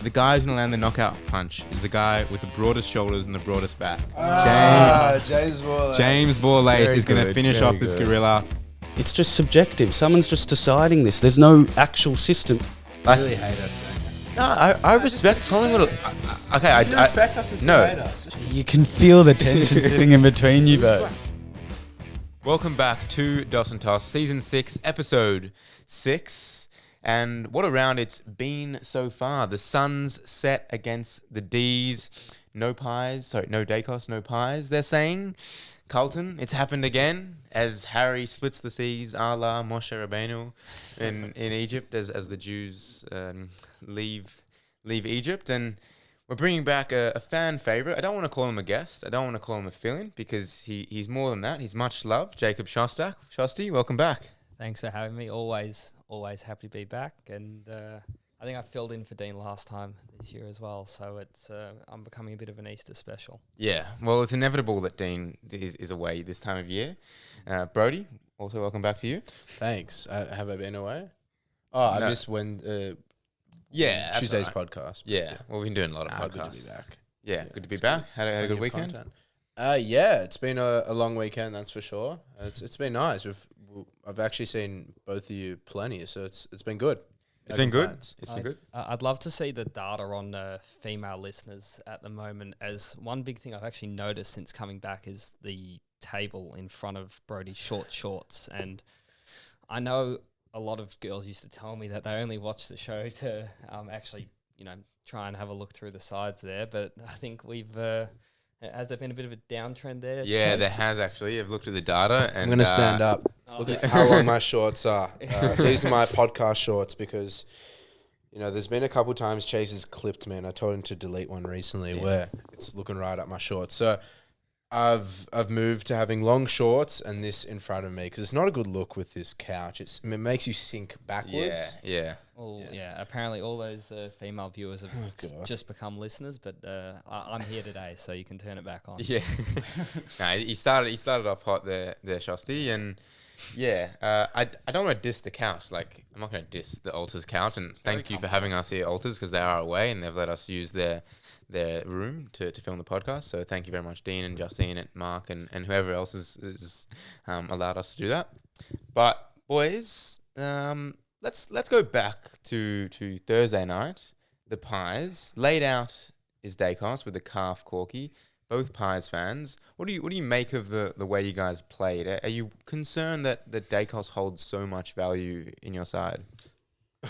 The guy who's going to land the knockout punch is the guy with the broadest shoulders and the broadest back. James Borlace. James Borlace is going to finish off this gorilla. It's just subjective. Someone's just deciding this. There's no actual system. I really hate us then. No, I respect Collingwood. Okay, You respect us and still hate us. You can feel the tension sitting in between you both. Welcome back to Dos and Toss, Season 6, Episode 6. And what a round it's been so far. The Suns set against the Dees. No Daicos, no pies, they're saying. Carlton, it's happened again as Harry splits the seas a la Moshe Rabbeinu in Egypt as the Jews leave Egypt. And we're bringing back a fan favourite. I don't want to call him a guest. I don't want to call him a fill-in because he's more than that. He's much loved. Jacob Shosti. Shosti, welcome back. Thanks for having me. Always happy to be back. And I think I filled in for Dean last time this year as well. So it's I'm becoming a bit of an Easter special. Yeah, well, it's inevitable that Dean is away this time of year. Brodie, also welcome back to you. Thanks. Have I been away? Oh, No. I missed Tuesday's absolutely. podcast. Yeah, well, we've been doing a lot of Good to podcasts. be back. Yeah, good to be back. Had a good weekend. Yeah, it's been a long weekend, that's for sure. It's been nice. I've actually seen both of you plenty, so it's been good. It's been good. It's been good. I'd love to see the data on female listeners at the moment, as one big thing I've actually noticed since coming back is the table in front of Brodie's short shorts. And I know a lot of girls used to tell me that they only watch the show to actually, try and have a look through the sides there. But I think we've... has there been a bit of a downtrend there? Yeah, Chase? there has actually. I've looked at the data. And I'm going to stand up. Look at how long my shorts are. These are my podcast shorts because, there's been a couple times Chase has clipped me and I told him to delete one recently where it's looking right at my shorts. So I've moved to having long shorts and this in front of me because it's not a good look with this couch. It makes you sink backwards. Yeah. Well, yeah. Apparently all those female viewers have just become listeners, but I'm here today, so you can turn it back on. Yeah. No, he started off hot there, Shosti, and I don't want to diss the couch. Like, I'm not going to diss the Alters couch, and thank you for having us here, Alters, because they are away and they've let us use their room to film the podcast. So thank you very much, Dean and Justine and Mark and whoever else is allowed us to do that. But boys, let's go back to Thursday night. The Pies laid out is Daicos with the calf corky. Both Pies fans. What do you make of the way you guys played? Are you concerned that Daicos holds so much value in your side?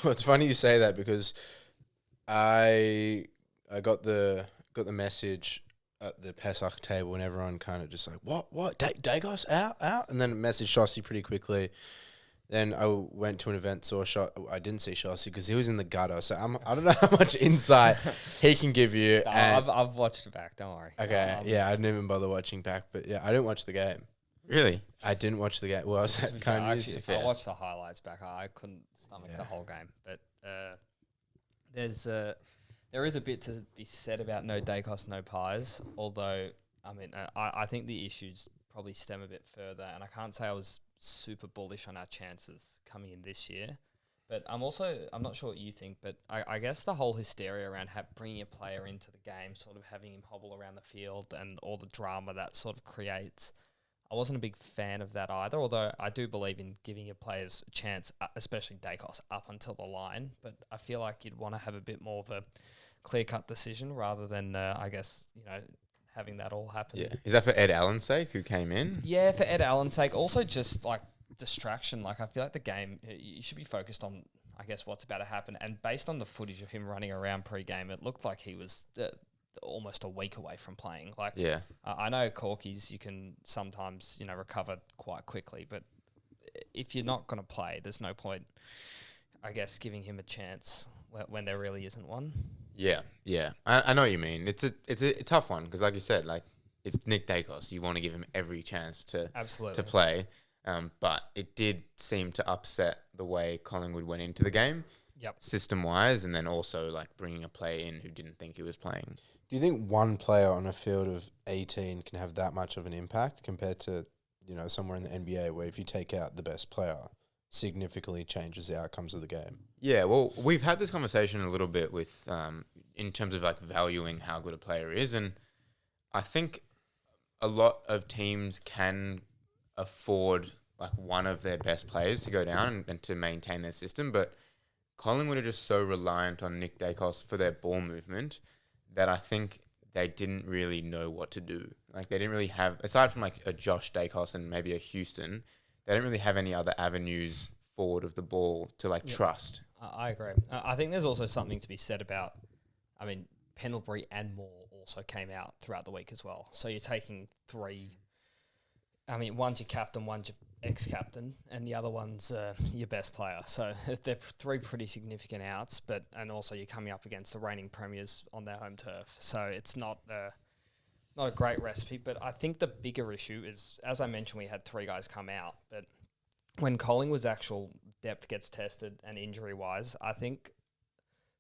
Well, it's funny you say that because I got the message at the Pesach table and everyone kind of just like, what? Daicos out? And then messaged Shosti pretty quickly. Then I went to an event, saw I didn't see Shosti because he was in the gutter. So I don't know how much insight he can give you. I've watched it back, don't worry. Okay, I didn't even bother watching back. But yeah, I didn't watch the game. Really? I didn't watch the game. Well, I was at kind of music. I watched the highlights back. I couldn't stomach the whole game. But there is a bit to be said about no Daicos, no pies. Although, I think the issues probably stem a bit further. And I can't say I was super bullish on our chances coming in this year. But I'm not sure what you think, but I guess the whole hysteria around bringing a player into the game, sort of having him hobble around the field and all the drama that sort of creates, I wasn't a big fan of that either, although I do believe in giving your players a chance, especially Daicos, up until the line. But I feel like you'd want to have a bit more of a clear-cut decision rather than, having that all happen. Yeah. Is that for Ed Allen's sake, who came in? Yeah, for Ed Allen's sake. Also just, distraction. I feel like the game, you should be focused on, I guess, what's about to happen. And based on the footage of him running around pre-game, it looked like he was almost a week away from playing. I know corkies, you can sometimes, recover quite quickly. But if you're not going to play, there's no point, I guess, giving him a chance when there really isn't one. Yeah. I know what you mean. It's a tough one because, like you said, it's Nick Daicos. You want to give him every chance to play. But it did seem to upset the way Collingwood went into the game, system-wise, and then also bringing a player in who didn't think he was playing. Do you think one player on a field of 18 can have that much of an impact compared to somewhere in the NBA where if you take out the best player, significantly changes the outcomes of the game? Yeah, well, we've had this conversation a little bit with in terms of like valuing how good a player is. And I think a lot of teams can afford like one of their best players to go down and to maintain their system, but Collingwood are just so reliant on Nick Daicos for their ball movement that I think they didn't really know what to do. Like they didn't really have, aside from like a Josh Daicos and maybe a Houston, they didn't really have any other avenues forward of the ball to like trust. I agree. I think there's also something to be said about, I mean, Pendlebury and Moore also came out throughout the week as well. So you're taking three, I mean, one's your captain, one's your ex-captain, and the other one's your best player. So they're three pretty significant outs, and also you're coming up against the reigning premiers on their home turf. So it's not a great recipe, but I think the bigger issue is, as I mentioned, we had three guys come out, but when Collingwood's actual depth gets tested and injury-wise, I think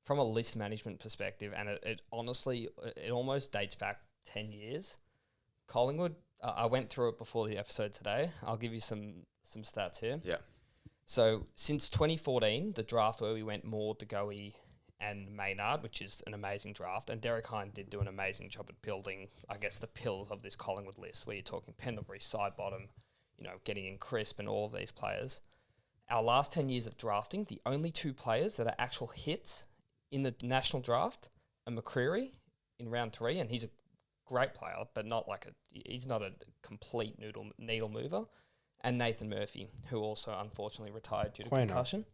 from a list management perspective, and it honestly, it almost dates back 10 years, Collingwood, I went through it before the episode today. I'll give you some stats here. Yeah. So since 2014, the draft where we went Moore, DeGoey, and Maynard, which is an amazing draft, and Derek Hine did do an amazing job at building, I guess, the pillars of this Collingwood list, where you're talking Pendlebury, side bottom, getting in Crisp and all of these players. Our last 10 years of drafting, the only two players that are actual hits in the national draft are McCreery in round 3, and he's a great player, but he's not a complete needle mover, and Nathan Murphy, who also unfortunately retired due to concussion.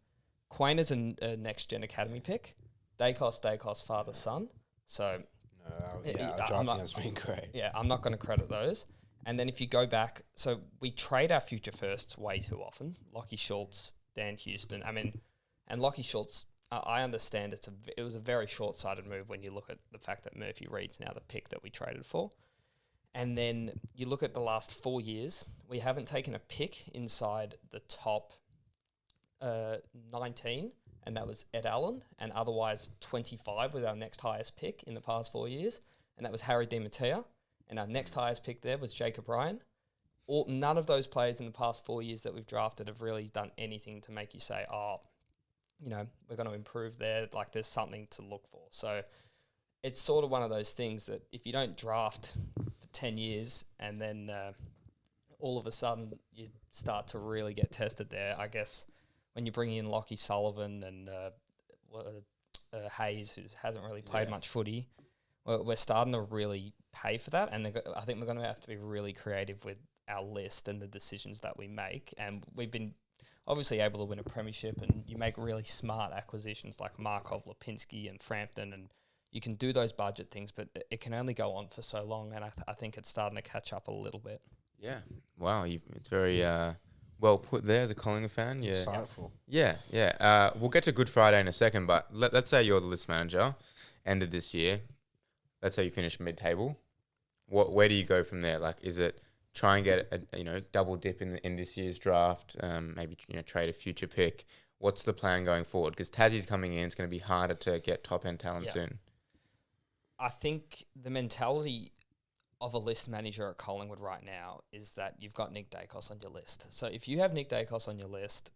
Quain is a next-gen academy pick. Daicos, father, son. So, our drafting has been great. Yeah, I'm not going to credit those. And then if you go back, so we trade our future firsts way too often. Lockie Schultz, Dan Houston. I mean, and Lockie Schultz, I understand it was a very short-sighted move when you look at the fact that Murphy Reed's now the pick that we traded for. And then you look at the last 4 years, we haven't taken a pick inside the top 19, and that was Ed Allen, and otherwise 25 was our next highest pick in the past 4 years, and that was Harry DiMattia, and our next highest pick there was Jacob Ryan. None of those players in the past 4 years that we've drafted have really done anything to make you say, we're going to improve there, like there's something to look for. So it's sort of one of those things that if you don't draft for 10 years and then all of a sudden you start to really get tested there, I guess when you bring in Lockie Sullivan and Hayes, who hasn't really played much footy, we're starting to really pay for that. And I think we're going to have to be really creative with our list and the decisions that we make. And we've been obviously able to win a premiership, and you make really smart acquisitions like Markov, Lipinski and Frampton, and you can do those budget things, but it can only go on for so long, and I think it's starting to catch up a little bit. Yeah. Wow. It's very well put there as a Collingwood fan. Yeah. Insightful. Yeah. We'll get to Good Friday in a second, but let's say you're the list manager, end of this year. Let's say you finish mid-table. Where do you go from there? Like, is it try and get a double dip in this year's draft? Maybe trade a future pick. What's the plan going forward? Because Tassie's coming in, it's going to be harder to get top end talent soon. I think the mentality of a list manager at Collingwood right now is that you've got Nick Daicos on your list. So if you have Nick Daicos on your list,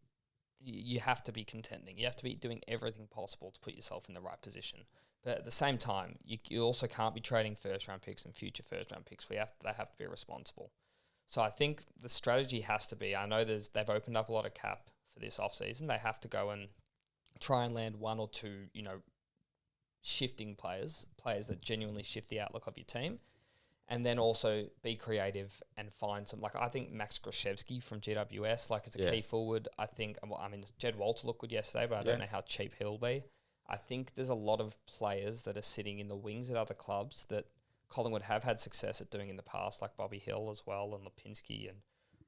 you have to be contending. You have to be doing everything possible to put yourself in the right position. But at the same time, you also can't be trading first-round picks and future first-round picks. They have to be responsible. So I think the strategy has to be, I know they've opened up a lot of cap for this off-season. They have to go and try and land one or two, shifting players that genuinely shift the outlook of your team. And then also be creative and find some, I think Max Grashevsky from GWS, is a key forward. I think, Jed Walter looked good yesterday, but I don't know how cheap he'll be. I think there's a lot of players that are sitting in the wings at other clubs that Collingwood have had success at doing in the past, like Bobby Hill as well, and Lipinski, and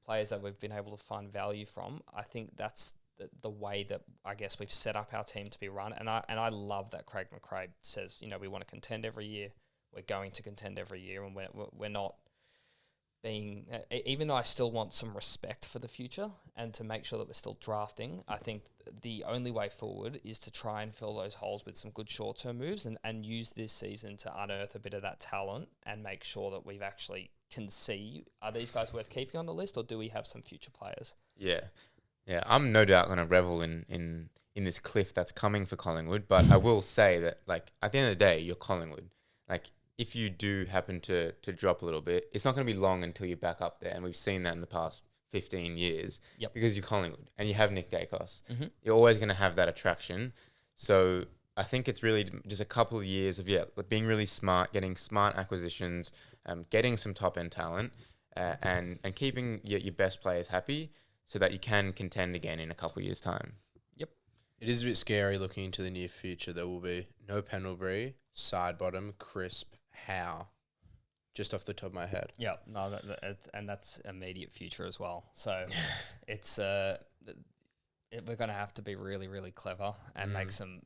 players that we've been able to find value from. I think that's the way that I guess we've set up our team to be run. And I love that Craig McRae says, we want to contend every year. We're going to contend every year, and we're not being, even though I still want some respect for the future and to make sure that we're still drafting, I think the only way forward is to try and fill those holes with some good short-term moves and use this season to unearth a bit of that talent and make sure that we've actually can see, are these guys worth keeping on the list, or do we have some future players? Yeah. I'm no doubt going to revel in in this cliff that's coming for Collingwood. But I will say that, like, at the end of the day, you're Collingwood. Like, if you do happen to drop a little bit, it's not going to be long until you're back up there. And we've seen that in the past 15 years because you're Collingwood and you have Nick Daicos. You're always going to have that attraction. So I think it's really just a couple of years of, being really smart, getting smart acquisitions, getting some top-end talent, and keeping your best players happy so that you can contend again in a couple of years' time. It is a bit scary looking into the near future. There will be no Pendlebury, Sidebottom, Crisp, Howe, just off the top of my head. Yeah, no, and that's immediate future as well. So it's we're going to have to be really, really clever and make some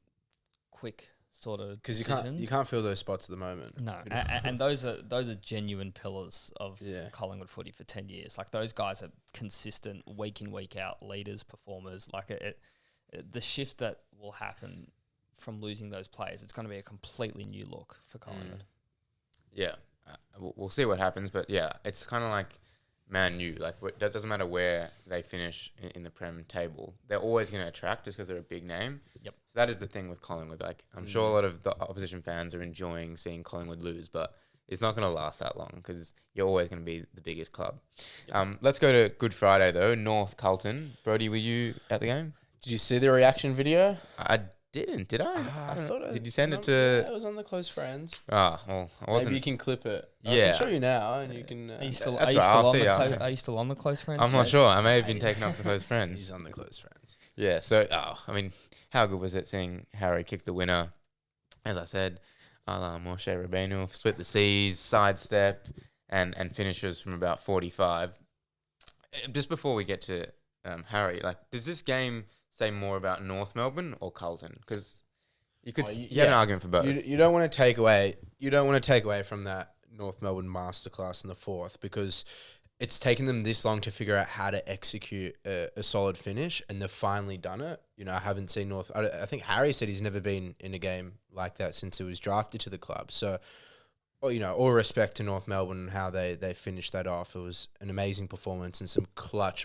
quick sort of decisions. Because you can't fill those spots at the moment. No, and those are genuine pillars of Collingwood footy for 10 years. Like, those guys are consistent, week in, week out, leaders, performers. Like, the shift that will happen from losing those players, it's going to be a completely new look for Collingwood. Yeah, we'll see what happens, but it's kind of like Man U. Like, that doesn't matter where they finish in the Prem table, they're always going to attract just because they're a big name. Yep. So that is the thing with Collingwood. Like, I'm sure a lot of the opposition fans are enjoying seeing Collingwood lose, but it's not going to last that long because you're always going to be the biggest club. Yep. Let's go to Good Friday though. North Carlton. Brodie, were you at the game? Did you see the reaction video? I didn't, did I? I thought did you send it to... It was on the close friends. Well, I wasn't... Maybe you can clip it. Yeah. I can show you now and you can... Are you still on the close friends? I'm not sure. I may have been taken off the close friends. He's on the close friends. Yeah, so, I mean, how good was it seeing Harry kick the winner? As I said, a la Moshe Rabbeinu, split the seas, sidestep, and finishes from about 45. Just before we get to Harry, like, does this game say more about North Melbourne or Carlton? Because you could you have an argument for both. You don't want to take away. You don't want to take away from that North Melbourne masterclass in the fourth because it's taken them this long to figure out how to execute a solid finish, and they've finally done it. You know, I haven't seen North. I think Harry said he's never been in a game like that since he was drafted to the club. So, all respect to North Melbourne and how they finished that off. It was an amazing performance and some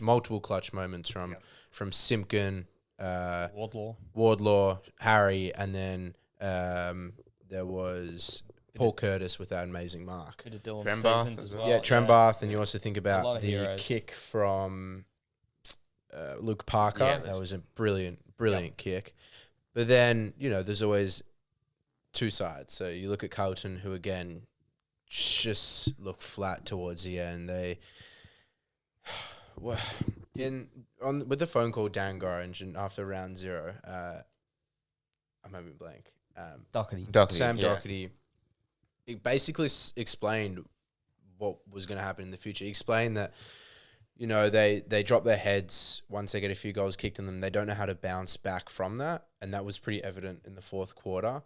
multiple clutch moments from Simpkin. Wardlaw, Harry, and then there was Paul Curtis with that amazing mark. Bit of Dylan Trembath Stephens as well. Yeah, Trembath, and you also think about the heroes. kick from Luke Parker. Yeah, that was a brilliant kick. But then, there's always two sides. So you look at Carlton, who again just look flat towards the end. They with the phone call Dan Gorringe and after round 0, I'm having blank. Doherty. Sam Doherty. It basically explained what was going to happen in the future. He explained that they drop their heads once they get a few goals kicked in them. They don't know how to bounce back from that, and that was pretty evident in the fourth quarter.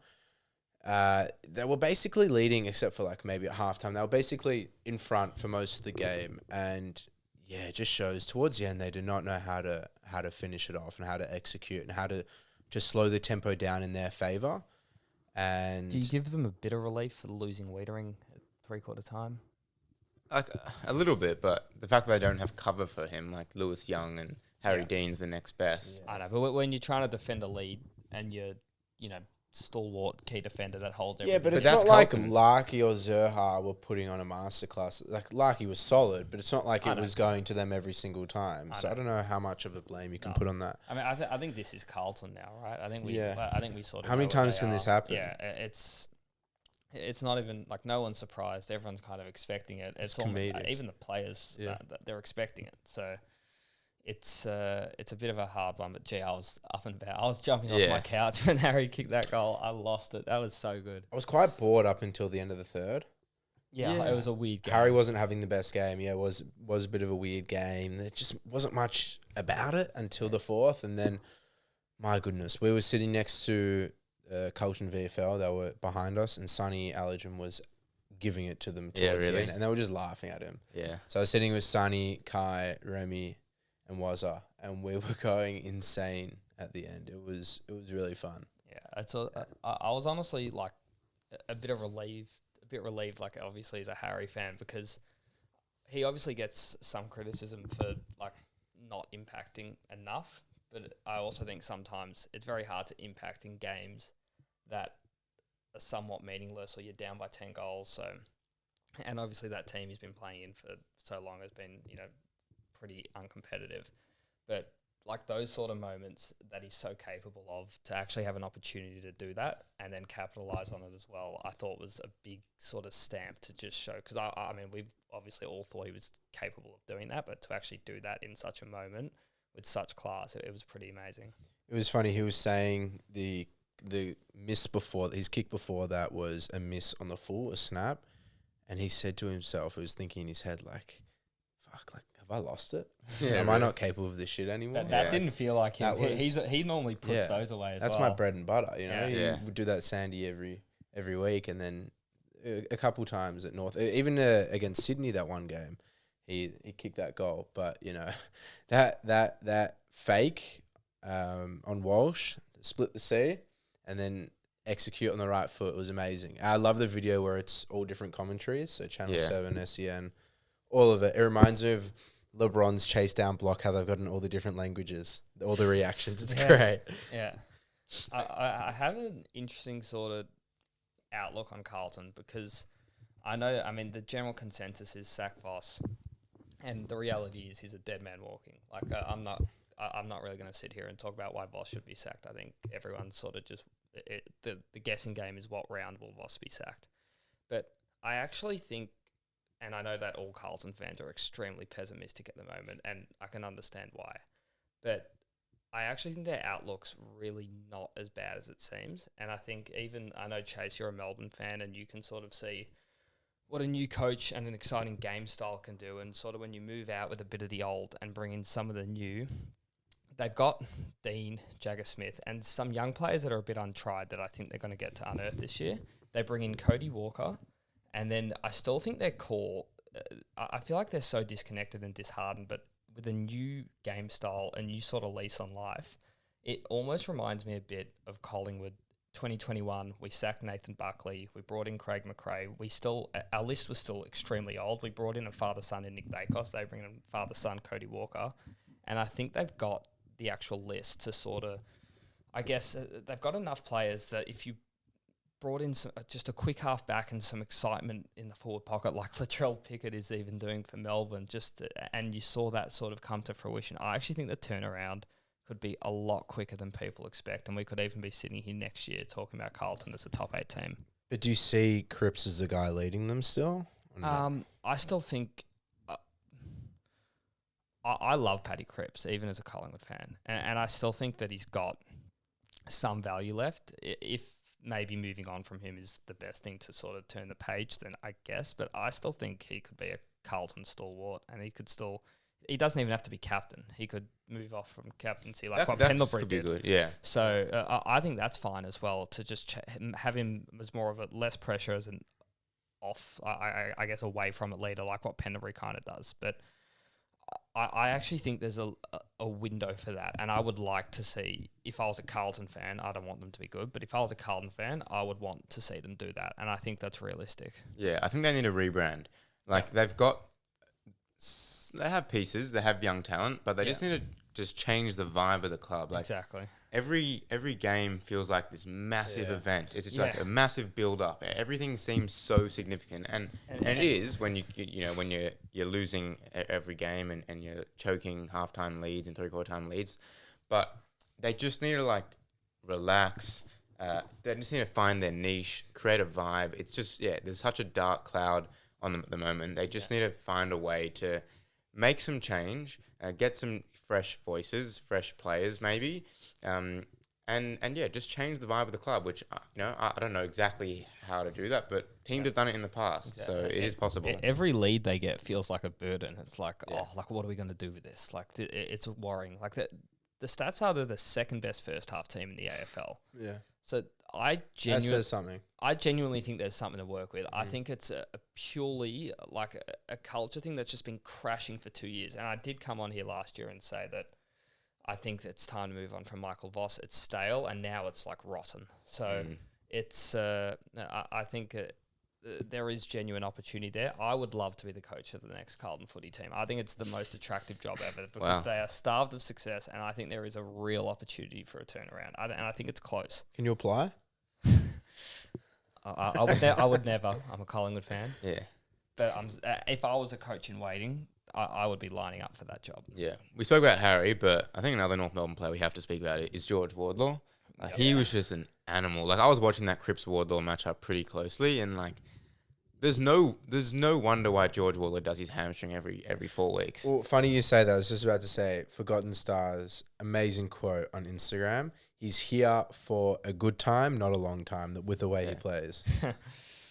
They were basically leading, except for like maybe at halftime. They were basically in front for most of the game, and it just shows towards the end they did not know how to finish it off and how to execute and how to just slow the tempo down in their favour. And do you give them a bit of relief for losing Wiedering at 3/4 time? Like, a little bit, but the fact that they don't have cover for him, like Lewis Young and Harry Dean's the next best. I know, but when you're trying to defend a lead and you're, stalwart key defender that holds everything. Yeah, but it's that's not like Carlton. Larky or Zerha were putting on a masterclass. Like, Larky was solid, but it's not like it was going to them every single time. So I don't know how much of a blame you can put on that. I mean, I think this is Carlton now, right? I think we sort of. How many times can this happen? Yeah, it's not even like no one's surprised. Everyone's kind of expecting it. It's almost, even the players they're expecting it. So it's a bit of a hard one. But gee, I was up and about. I was jumping off my couch when Harry kicked that goal. I lost it. That was so good. I was quite bored up until the end of the third. Yeah, it was a weird game. Harry wasn't having the best game. Yeah, it was a bit of a weird game. There just wasn't much about it until the fourth. And then, my goodness, we were sitting next to Carlton VFL. They were behind us, and Sonny Allergen was giving it to them towards the end. And they were just laughing at him. Yeah. So I was sitting with Sonny, Kai, Remy, and Wazza, and we were going insane at the end. It was really fun. Yeah, I was honestly like a bit relieved, like obviously as a Harry fan, because he obviously gets some criticism for like not impacting enough, but I also think sometimes it's very hard to impact in games that are somewhat meaningless, or you're down by 10 goals. So, and obviously that team he's been playing in for so long has been, pretty uncompetitive. But like those sort of moments that he's so capable of, to actually have an opportunity to do that and then capitalize on it as well, I thought was a big sort of stamp to just show. Because I mean, we've obviously all thought he was capable of doing that, but to actually do that in such a moment with such class, it was pretty amazing. It was funny. He was saying the miss before, his kick before that was a miss on the full, a snap. And he said to himself, he was thinking in his head, like, fuck, like, have I lost it? Yeah, Am I not capable of this shit anymore? That didn't feel like him. That He normally puts those away as That's well. my bread and butter, you know? Yeah. He would do that Sandy every week. And then a couple times at North, even against Sydney, that one game, he kicked that goal. But, that fake on Walsh, split the C, and then execute on the right foot was amazing. I love the video where it's all different commentaries, so Channel 7, SEN, all of it. It reminds me of LeBron's chase down block, how they've gotten all the different languages, all the reactions. It's great. Yeah. I have an interesting sort of outlook on Carlton, because the general consensus is sack Voss, and the reality is he's a dead man walking. Like, I'm not really going to sit here and talk about why Voss should be sacked. I think everyone's sort of just... the guessing game is what round will Voss be sacked. But I actually think, and I know that all Carlton fans are extremely pessimistic at the moment, and I can understand why, but I actually think their outlook's really not as bad as it seems. And I think I know, Chase, you're a Melbourne fan, and you can sort of see what a new coach and an exciting game style can do, and sort of when you move out with a bit of the old and bring in some of the new. They've got Dean, Jagger Smith, and some young players that are a bit untried that I think they're going to get to unearth this year. They bring in Cody Walker, and then I still think their core, I feel like they're so disconnected and disheartened, but with a new game style, a new sort of lease on life, it almost reminds me a bit of Collingwood 2021. We sacked Nathan Buckley. We brought in Craig McRae. Our list was still extremely old. We brought in a father-son in Nick Daicos. They bring in father-son Cody Walker. And I think they've got the actual list to sort of, I guess, they've got enough players that if you brought in just a quick half back and some excitement in the forward pocket, like Latrell Pickett is even doing for Melbourne, and you saw that sort of come to fruition, I actually think the turnaround could be a lot quicker than people expect, and we could even be sitting here next year talking about Carlton as a top 8 team. But do you see Cripps as the guy leading them still? I still think... I love Paddy Cripps, even as a Collingwood fan, and I still think that he's got some value left. If maybe moving on from him is the best thing to sort of turn the page, then I guess. But I still think he could be a Carlton stalwart, and he doesn't even have to be captain. He could move off from captaincy like what Pendlebury did. Good, yeah. So I think that's fine as well, to just have him as more of a less pressure as an off, I guess, away from it leader, like what Pendlebury kind of does. But I actually think there's a window for that, and I would like to see, if I was a Carlton fan, I don't want them to be good, but if I was a Carlton fan, I would want to see them do that, and I think that's realistic. Yeah, I think they need a rebrand. Like, they have pieces, they have young talent, but they just need to just change the vibe of the club. Like, exactly. Every game feels like this massive event. It's just like a massive build up. Everything seems so significant, and it is when you're losing every game and you're choking halftime leads and 3/4 time leads. But they just need to like relax. They just need to find their niche, create a vibe. It's just there's such a dark cloud on them at the moment. They just need to find a way to make some change, get some fresh voices, fresh players maybe. And just change the vibe of the club, which I don't know exactly how to do that, but teams have done it in the past, so it is possible. Every lead they get feels like a burden. It's like, what are we going to do with this? Like, it's worrying. Like, the stats are they're the second best first half team in the AFL. Yeah. So that says something. I genuinely think there's something to work with. I think it's a purely like a culture thing that's just been crashing for 2 years. And I did come on here last year and say that I think it's time to move on from Michael Voss. It's stale, and now it's like rotten. So it's I think there is genuine opportunity there. I would love to be the coach of the next Carlton footy team. I think it's the most attractive job ever because they are starved of success, and I think there is a real opportunity for a turnaround. And I think it's close. Can you apply? I would never. I'm a Collingwood fan. Yeah. But if I was a coach in waiting, I would be lining up for that job. Yeah. We spoke about Harry, but I think another North Melbourne player we have to speak about it is George Wardlaw. He was just an animal. Like, I was watching that Cripps-Wardlaw matchup pretty closely, and like, there's no wonder why George Wardlaw does his hamstring every 4 weeks. Well, funny you say that. I was just about to say, Forgotten Stars, amazing quote on Instagram. He's here for a good time, not a long time, with the way he plays.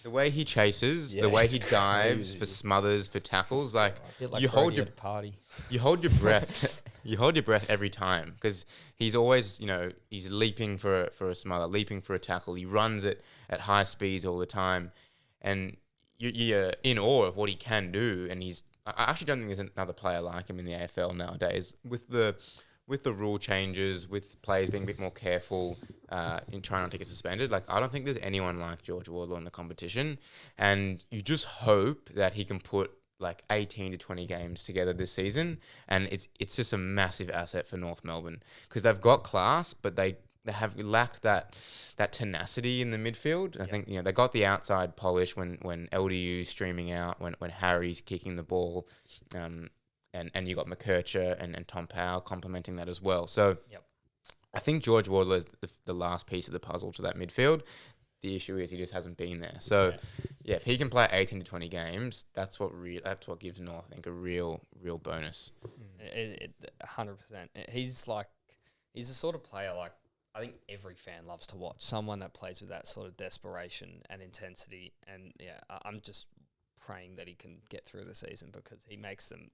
The way he chases, the way he dives for smothers, for tackles, like you hold your party. You hold your breath. You hold your breath every time because he's always, he's leaping for a smother, leaping for a tackle. He runs it at high speeds all the time, and you're in awe of what he can do. And I actually don't think there's another player like him in the AFL nowadays with the rule changes, with players being a bit more careful in trying not to get suspended. Like, I don't think there's anyone like George Wardlaw in the competition. And you just hope that he can put like 18 to 20 games together this season. And it's just a massive asset for North Melbourne because they've got class, but they have lacked that tenacity in the midfield. I think, they got the outside polish when LDU's streaming out, when Harry's kicking the ball, and you got McKercher and Tom Powell complementing that as well. So I think George Wardlaw is the last piece of the puzzle to that midfield. The issue is he just hasn't been there. So, if he can play 18 to 20 games, that's what gives North, I think, a real bonus. 100%. He's the sort of player like I think every fan loves to watch. Someone that plays with that sort of desperation and intensity. And, I'm just praying that he can get through the season because he makes them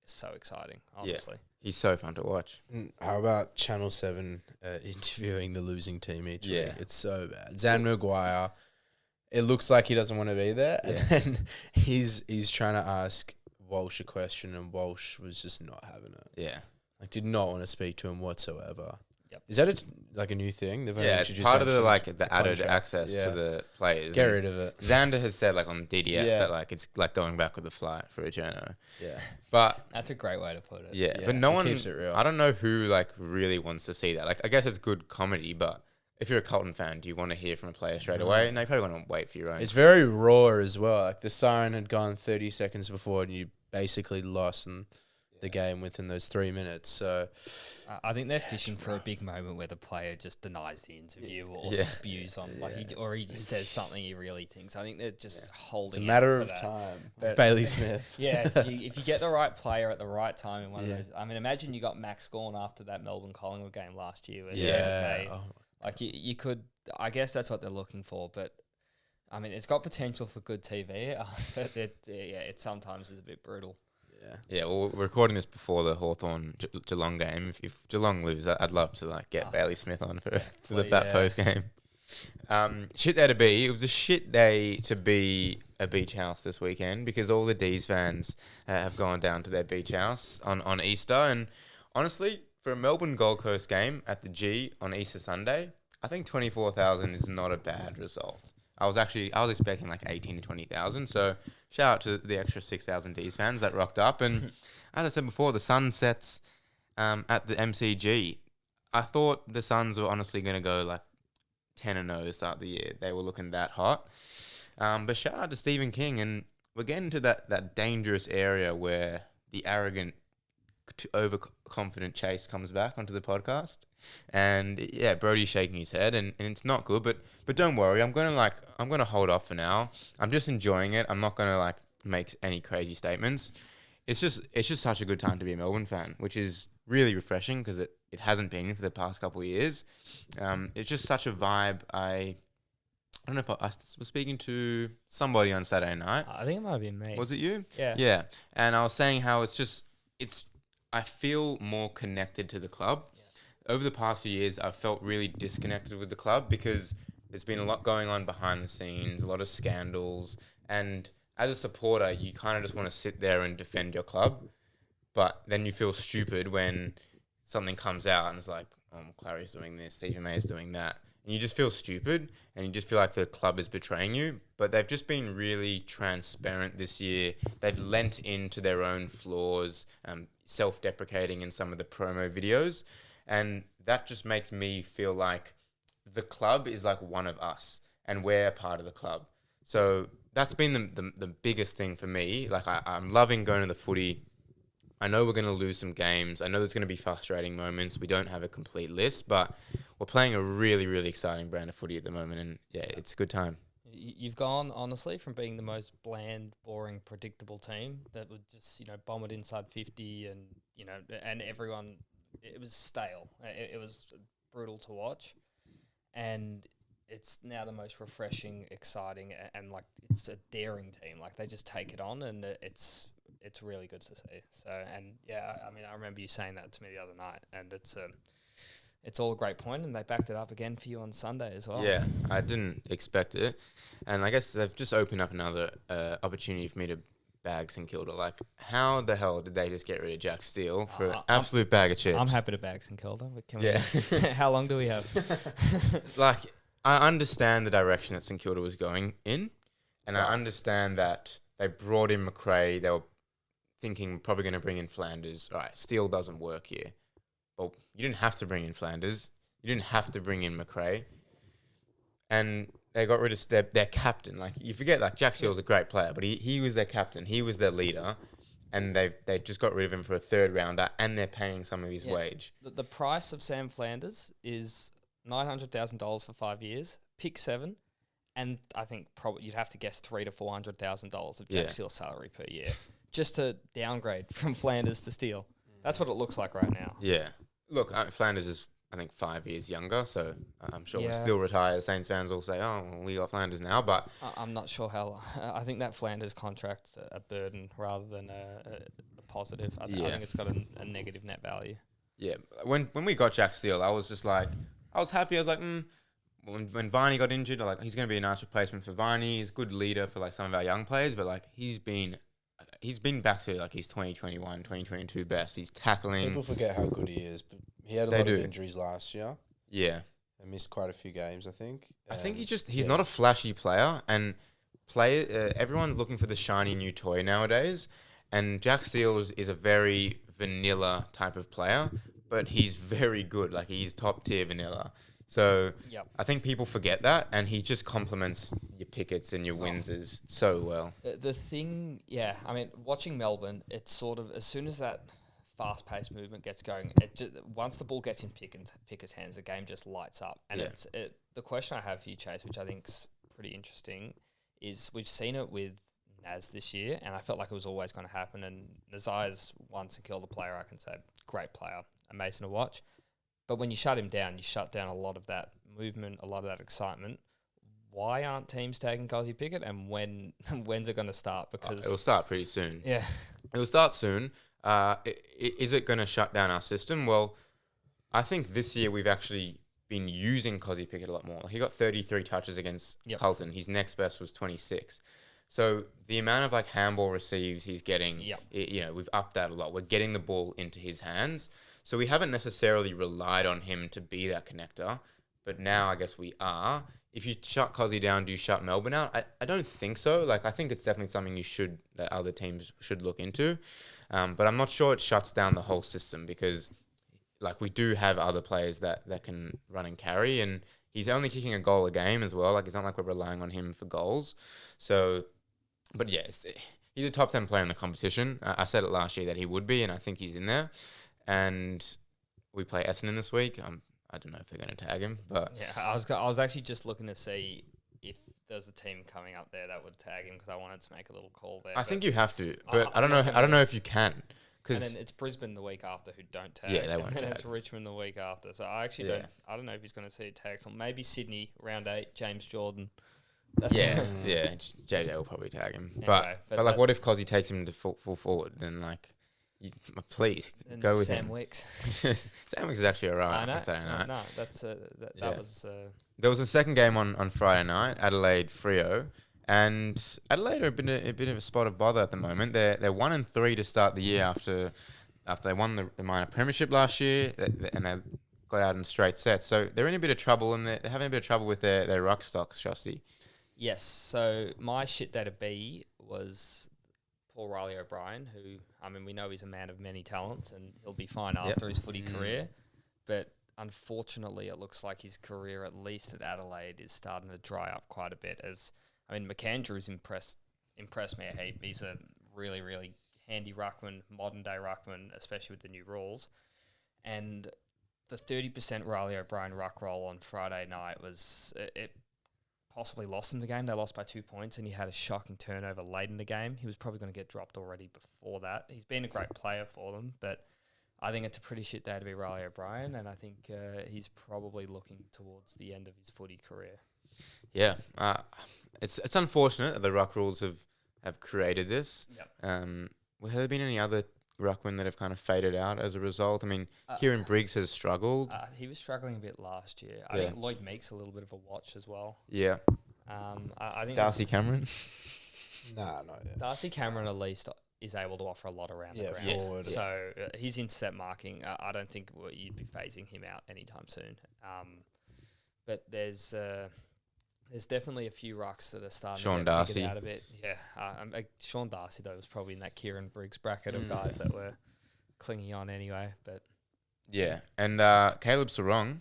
so exciting, honestly. Yeah, he's so fun to watch. How about Channel 7 interviewing the losing team each week? It's so bad. Zan Maguire, it looks like he doesn't want to be there. And then he's trying to ask Walsh a question, and Walsh was just not having it. Yeah. Like, did not want to speak to him whatsoever. Yep. Is that a new thing? It's part of the added access to the players. Get rid of it. Xander has said on DDF that it's like going back with the flight for a journo. Yeah. But that's a great way to put it. Yeah, but no one keeps it real. I don't know who really wants to see that. Like, I guess it's good comedy, but if you're a Carlton fan, do you want to hear from a player straight away? No, you probably want to wait for your own. It's very raw as well. Like, the siren had gone 30 seconds before, and you basically lost the game within those 3 minutes. So I think they're fishing for a big moment where the player just denies the interview or spews on, he just says something he really thinks. I think they're just holding. It's a matter of that. time. But Bailey Smith. If you get the right player at the right time in one of those. I mean, imagine you got Max Gawn after that Melbourne Collingwood game last year. You could. I guess that's what they're looking for, but. I mean, it's got potential for good TV, but it sometimes is a bit brutal. Yeah, well, we're recording this before the Hawthorn Geelong game. If Geelong lose, I'd love to get Bailey Smith on for that post game. Shit day to be. It was a shit day to be a beach house this weekend because all the Dees fans have gone down to their beach house on Easter. And honestly, for a Melbourne Gold Coast game at the G on Easter Sunday, I think 24,000 is not a bad result. I was expecting 18 to 20,000. So shout out to the extra 6,000 Dees fans that rocked up. And as I said before, the sun sets at the MCG. I thought the Suns were honestly going to go 10-0 to start the year. They were looking that hot. But shout out to Stephen King. And we're getting to that dangerous area where the arrogant, overconfident Chase comes back onto the podcast. And Brodie's shaking his head, and it's not good. But don't worry, I'm gonna hold off for now. I'm just enjoying it. I'm not gonna make any crazy statements. It's just such a good time to be a Melbourne fan, which is really refreshing because it hasn't been for the past couple of years. It's just such a vibe. I don't know if I was speaking to somebody on Saturday night. I think it might have been me. Was it you? Yeah. Yeah, and I was saying how I feel more connected to the club. Over the past few years, I've felt really disconnected with the club because there's been a lot going on behind the scenes, a lot of scandals. And as a supporter, you kind of just want to sit there and defend your club. But then you feel stupid when something comes out and it's like, oh, Clary's doing this, Stephen May's doing that. and you just feel stupid, and you just feel like the club is betraying you. But they've just been really transparent this year. They've lent into their own flaws, self-deprecating in some of the promo videos, and that just makes me feel like the club is like one of us, and we're a part of the club. So that's been the biggest thing for me. Like, I'm loving going to the footy. I know we're going to lose some games. I know there's going to be frustrating moments. We don't have a complete list, but we're playing a really, really exciting brand of footy at the moment, and yeah, it's a good time. You've gone, honestly, from being the most bland, boring, predictable team that would just, bomb it inside 50 and, and everyone, it was stale. It was brutal to watch. And it's now the most refreshing, exciting, and like, it's a daring team. Like, they just take it on, and it's really good to see. So, and yeah, I mean, I remember you saying that to me the other night, and it's all a great point, and they backed it up again for you on Sunday as well. Yeah, I didn't expect it. And I guess they've just opened up another opportunity for me to bag St Kilda. Like, how the hell did they just get rid of Jack Steele for an absolute bag of chips? I'm happy to bag St Kilda, but can we? How long do we have? Like, I understand the direction that St Kilda was going in, and I understand that they brought in McRae. They were thinking probably going to bring in Flanders. All right, Steele doesn't work here. Well, you didn't have to bring in Flanders. You didn't have to bring in McRae. And they got rid of their captain. Like, you forget, like, Jack Steele's a great player, but he was their captain. He was their leader. And they just got rid of him for a third rounder, and they're paying some of his wage. The price of Sam Flanders is $900,000 for 5 years, pick 7, and I think probably you'd have to guess $300,000 to $400,000 of Jack Steele's salary per year, just to downgrade from Flanders to Steele. That's what it looks like right now. Yeah. Look, Flanders is, I think, 5 years younger, so I'm sure we'll still retire. The Saints fans will say, oh, well, we got Flanders now, but... I'm not sure how... I think that Flanders contract's a burden rather than a positive. I think it's got a negative net value. Yeah. When we got Jack Steele, I was just like... I was happy. I was like, when Viney got injured, like, he's going to be a nice replacement for Viney. He's a good leader for, like, some of our young players, but, like, he's been back to, like, his 2021, 2022 best. He's tackling. People forget how good he is, but he had a lot of injuries last year. Yeah. And missed quite a few games, I think. I think he's not a flashy player, and everyone's looking for the shiny new toy nowadays, and Jack Steele is a very vanilla type of player, but he's very good. Like, he's top tier vanilla. So I think people forget that, and he just complements your Pickett's and your Windsors so well. The thing, I mean, watching Melbourne, it's sort of, as soon as that fast-paced movement gets going, once the ball gets in Pickett's hands, the game just lights up. And the question I have for you, Chase, which I think's pretty interesting, is we've seen it with Naz this year, and I felt like it was always going to happen. And Nazai's once and killed the player, I can say, great player, amazing to watch. But when you shut him down, you shut down a lot of that movement, a lot of that excitement. Why aren't teams taking Cozzy Pickett, and when's it going to start? Because it'll start pretty soon. Yeah, it'll start soon. Is it going to shut down our system? Well, I think this year we've actually been using Cozzy Pickett a lot more. He got 33 touches against Carlton. His next best was 26. So the amount of, like, handball receives he's getting, we've upped that a lot. We're getting the ball into his hands. So we haven't necessarily relied on him to be that connector, but now I guess we are. If you shut Cozzy down, do you shut Melbourne out? I don't think so. Like, I think it's definitely something that other teams should look into. But I'm not sure it shuts down the whole system, because, like, we do have other players that can run and carry, and he's only kicking a goal a game as well. Like, it's not like we're relying on him for goals. So, but yeah, he's a top 10 player in the competition. I said it last year that he would be, and I think he's in there. And we play Essendon this week. I don't know if they're going to tag him, but I was actually just looking to see if there's a team coming up there that would tag him, because I wanted to make a little call there. I think you have to, but I don't know. I don't know if you can. And then it's Brisbane the week after who don't tag. Yeah, they won't tag. And it's Richmond the week after. So I actually don't. I don't know if he's going to see tags on. Maybe Sydney round 8. James Jordan. JJ will probably tag him. Anyway, but like, what if Cozzy takes him to full forward? Then, like, please go with Sam him. Wicks. Sam Wicks is actually alright. I know. On Saturday night. No, that's that was. There was a second game on Friday night, Adelaide Freo, and Adelaide are a bit of a spot of bother at the moment. They're 1-3 to start the year after they won the minor premiership last year, and they got out in straight sets. So they're in a bit of trouble, and they're having a bit of trouble with their ruck stocks, Shosti. Yes. So my shit day to be was Paul Riley O'Brien, who, I mean, we know he's a man of many talents and he'll be fine after his footy career. But unfortunately, it looks like his career, at least at Adelaide, is starting to dry up quite a bit. I mean, McAndrew's impressed me a heap. He's a really, really handy ruckman, modern day ruckman, especially with the new rules. And the 30% Riley O'Brien ruck roll on Friday night was it possibly lost him the game. They lost by 2 points, and he had a shocking turnover late in the game. He was probably going to get dropped already before that. He's been a great player for them, but I think it's a pretty shit day to be Riley O'Brien, and I think he's probably looking towards the end of his footy career. Yeah, it's unfortunate that the ruck rules have created this. Yep. Have there been any other ruckmen that have kind of faded out as a result? I mean, Kieran Briggs has struggled. He was struggling a bit last year. I think Lloyd Meek's a little bit of a watch as well. Yeah. I think Darcy Cameron. Nah, not yet. Darcy Cameron at least is able to offer a lot around the ground. Forward. So his intercept marking, I don't think you'd be phasing him out anytime soon. But there's definitely a few rucks that are starting Sean to get Darcy. figured out a bit. Yeah, Sean Darcy though was probably in that Kieran Briggs bracket of guys that were clinging on anyway. But Yeah, and Caleb Sarong,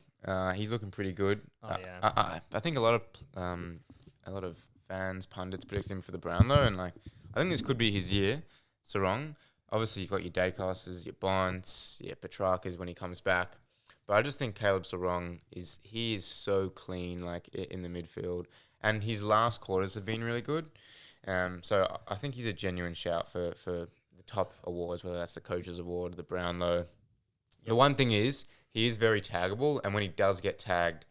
he's looking pretty good. Oh, yeah. I think a lot of fans, pundits predicted him for the Brownlow, and like I think this could be his year. Sarong, obviously you've got your Daicos, your Bonds, your Petrarcas when he comes back, but I just think Caleb Sarong is so clean, like in the midfield, and his last quarters have been really good. So I think he's a genuine shout for the top awards, whether that's the Coaches Award, the Brownlow. Yep. The one thing is, he is very taggable, and when he does get tagged,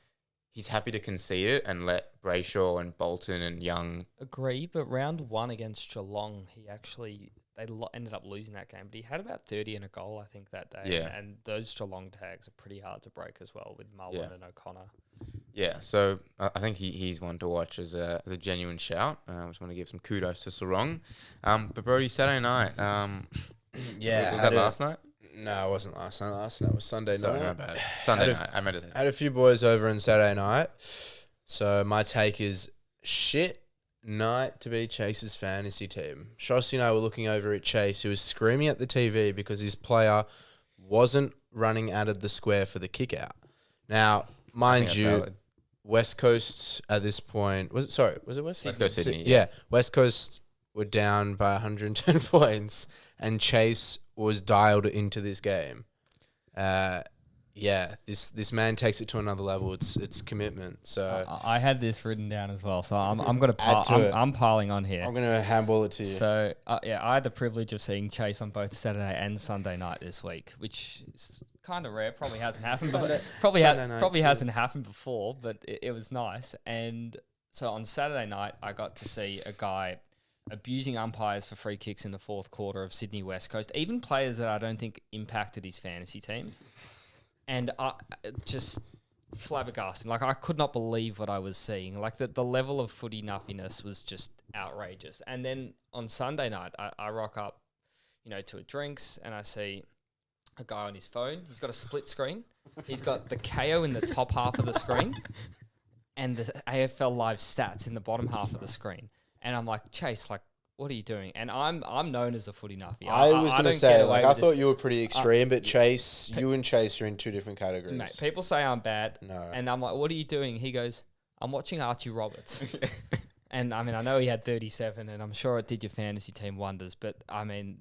he's happy to concede it and let Brayshaw and Bolton and Young... Agree, but round one against Geelong, they ended up losing that game, but he had about 30 and a goal, I think, that day. Yeah. And those Geelong tags are pretty hard to break as well with Mullen and O'Connor. Yeah, so I think he's one to watch as a genuine shout. I just want to give some kudos to Sarong. But Brodie, Saturday night... was that last night? No, it wasn't last night. Last night was Sunday Sorry, night. my bad. Sunday night. I meant to say. Had a few boys over on Saturday night. So my take is shit night to be Chase's fantasy team. Shosti and I were looking over at Chase, who was screaming at the TV because his player wasn't running out of the square for the kick out. Now, mind you, valid. West Coast at this point... Was it West? Let's go Sydney. Yeah, West Coast were down by 110 points, and Chase was dialed into this game. This man takes it to another level. It's commitment. So I had this written down as well, so I'm gonna I'm piling on here. I'm gonna handball it to you. So I had the privilege of seeing Chase on both Saturday and Sunday night this week, which is kind of rare. Probably hasn't happened. Hasn't happened before, but it was nice. And so on Saturday night, I got to see a guy abusing umpires for free kicks in the fourth quarter of Sydney West Coast, even players that I don't think impacted his fantasy team. And I just flabbergasted. Like, I could not believe what I was seeing. Like, the level of footy nuffiness was just outrageous. And then on Sunday night, I rock up, to a drinks, and I see a guy on his phone. He's got a split screen. He's got the KO in the top half of the screen and the AFL Live stats in the bottom half of the screen. And I'm like, Chase, like, what are you doing? And I'm known as a footy nuffy. I was going to say, like, I thought you were pretty extreme, but Chase, you and Chase are in two different categories. Mate, people say I'm bad. No. And I'm like, what are you doing? He goes, I'm watching Archie Roberts. And, I mean, I know he had 37, and I'm sure it did your fantasy team wonders. But, I mean,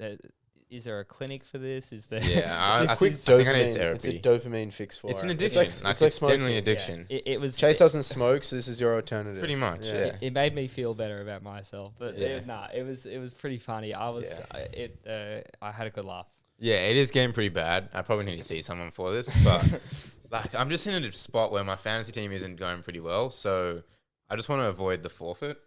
is there a clinic for this? Is there? Yeah, it's a quick dopamine. It's a dopamine fix for it. It's an addiction. It's like generally addiction. Yeah, it was. Chase doesn't smoke, so this is your alternative. Pretty much, yeah. It made me feel better about myself, but it was pretty funny. I had a good laugh. Yeah, it is getting pretty bad. I probably need to see someone for this, but like I'm just in a spot where my fantasy team isn't going pretty well, so I just want to avoid the forfeit,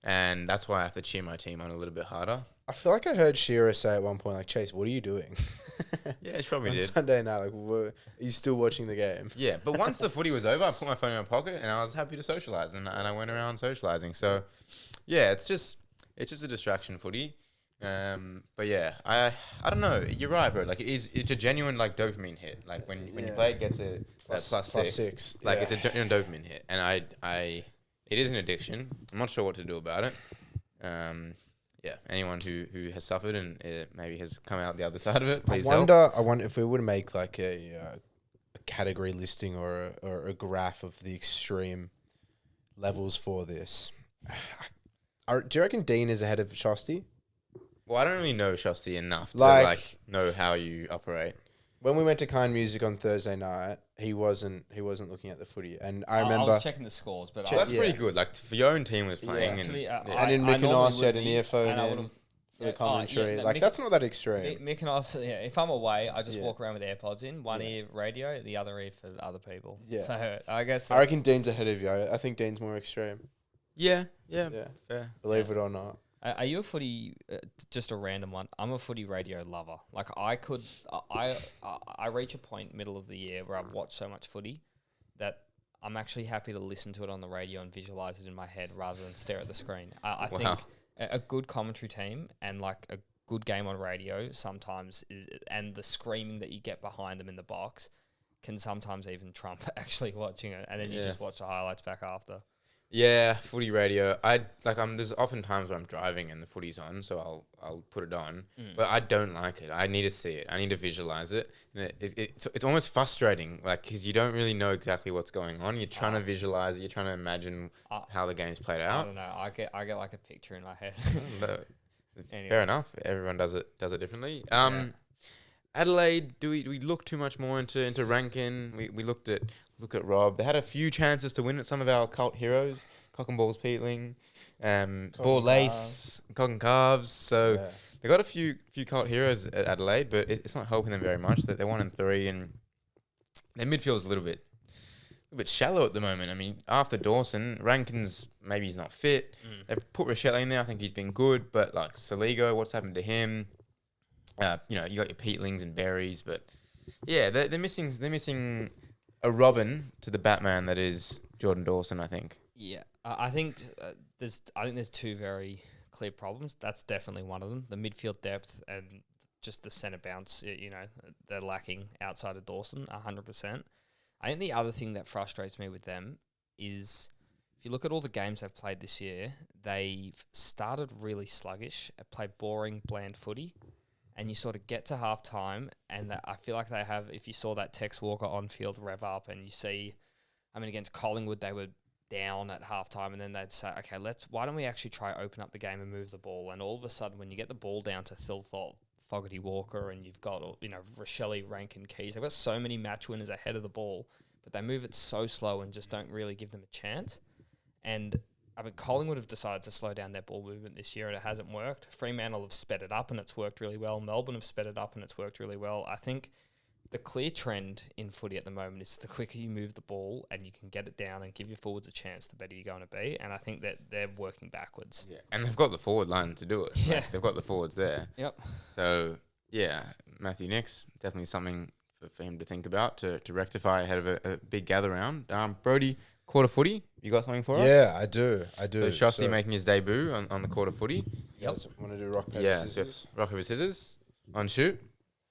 and that's why I have to cheer my team on a little bit harder. I feel like I heard Shearer say at one point, like, Chase, what are you doing? Yeah, she probably on did. Sunday night, like, are you still watching the game? Yeah, but once the footy was over, I put my phone in my pocket and I was happy to socialise, and I went around socialising. So, yeah, it's just a distraction footy. But yeah, I don't know. You're right, bro. Like it's a genuine like dopamine hit. Like when you play, it gets a plus six. Like it's a genuine dopamine hit, and it is an addiction. I'm not sure what to do about it. Yeah, anyone who has suffered and maybe has come out the other side of it, please help. I wonder if we would make like a category listing or a graph of the extreme levels for this. Do you reckon Dean is ahead of Shosti? Well, I don't really know Shosti enough to Like know how you operate. When we went to Kind Music on Thursday night, he wasn't looking at the footy, and I remember I was checking the scores, but that's pretty good. Like for your own team was playing, and in Mykonos had an earphone in for the commentary. That's not that extreme. Mykonos, if I'm away, I just walk around with AirPods in, one ear radio, the other ear for other people. Yeah. So I guess I reckon Dean's ahead of you. I think Dean's more extreme. Yeah. Fair. Believe it or not. Are you a footy? Just a random one. I'm a footy radio lover. Like I reach a point middle of the year where I've watched so much footy that I'm actually happy to listen to it on the radio and visualize it in my head rather than stare at the screen. I think a good commentary team and like a good game on radio sometimes and the screaming that you get behind them in the box can sometimes even trump actually watching it, and then you just watch the highlights back after. Yeah, footy radio. There's often times where I'm driving and the footy's on, so I'll put it on. But I don't like it. I need to see it. I need to visualize it. And it's almost frustrating, like, because you don't really know exactly what's going on. You're trying to visualize it. You're trying to imagine how the game's played out. I don't know. I get like a picture in my head. But anyway. Fair enough. Everyone does it differently. Adelaide, do we look too much more into Rankin? We look at Rob. They had a few chances to win it. Some of our cult heroes, Cock and Balls Peatling, Ball Lace, Cock and Calves. So they got a few cult heroes at Adelaide, but it's not helping them very much. They're 1-3, and their midfield's a little bit shallow at the moment. I mean, after Dawson, Rankin's maybe he's not fit. They've put Rochelle in there. I think he's been good, but like Saligo, what's happened to him? You got your Peatlings and Berries, but yeah, they're missing a Robin to the Batman that is Jordan Dawson, I think. Yeah, I think there's two very clear problems. That's definitely one of them. The midfield depth and just the centre bounce. They're lacking outside of Dawson 100%. I think the other thing that frustrates me with them is if you look at all the games they've played this year, they've started really sluggish, played boring, bland footy. And you sort of get to half time, and I feel like they have, if you saw that Tex Walker on-field rev up, and you see, against Collingwood, they were down at half time, and then they'd say, okay, why don't we actually try open up the game and move the ball? And all of a sudden, when you get the ball down to Thilthorpe, Fogarty Walker, and you've got, Rochelle, Rankin, Keys, they've got so many match winners ahead of the ball, but they move it so slow and just don't really give them a chance. And Collingwood have decided to slow down their ball movement this year, and it hasn't worked. Fremantle have sped it up, and it's worked really well. Melbourne have sped it up, and it's worked really well. I think the clear trend in footy at the moment is the quicker you move the ball and you can get it down and give your forwards a chance, the better you're going to be. And I think that they're working backwards. Yeah, and they've got the forward line to do it. Yeah. Like, they've got the forwards there. Yep. So, yeah, Matthew Nix, definitely something for him to think about to rectify ahead of a big gather round. Brodie, quarter footy, you got something for us? Yeah, I do. So Shosti making his debut on the quarter footy. Yep. Want to do rock, paper, scissors? So rock, paper, scissors. On shoot.